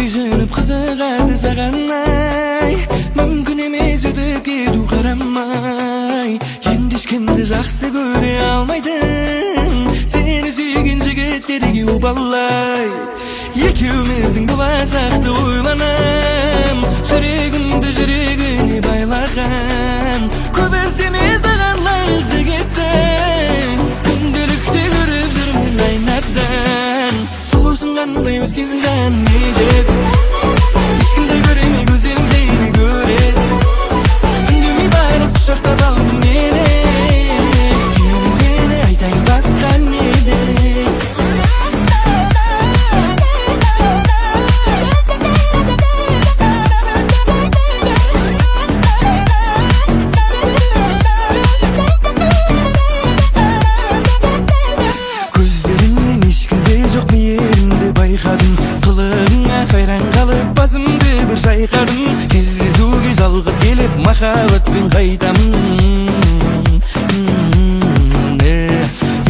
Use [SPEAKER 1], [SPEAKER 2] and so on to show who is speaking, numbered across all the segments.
[SPEAKER 1] сүйсініп қызығады саған ай, мүмкін емес өтіп кету қарамай. Енді ешкімді жақсы көре алмайтын, сені сүйген жігіттерге опалай. Екеуміздің болашақты ойланам, жүрегімді жүрегіне байлаған. Көп іздеме саған лайық жігіттің, күнделікті көріп жүрмін айнадан. Сұлусың қандай өскенсің жаным не жеп, ешкімді көремей көздерім сені көреді. Үндемей барып құшақтап алдым мені, сүйемін сені айтайын басқа не деп. Көздеріңнен ешкімде жоқ мейірімді байқадым, қылығыңа қайран қалып басымды бір шайқадым. Кездесуге жалғыз келіп махаббатпен қайтамын.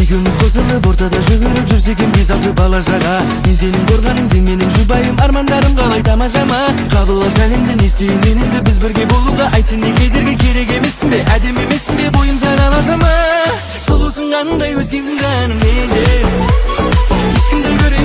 [SPEAKER 1] Екеуміз қосылып ортада жүгіріп жүрсек бес алты бала шаға. Мен сенің қорғаның, сен менің жұбайым, армандарым қалай тамашама. Қабыл ал сәлемді, не істейін мен енді біз бірге болуға. Айтшы не кедергі, керек емеспін бе, әдемі емеспін бе, бойым саналаса ма? Сұлусың қандай өскенсің жаным не жеп, ешкімді көре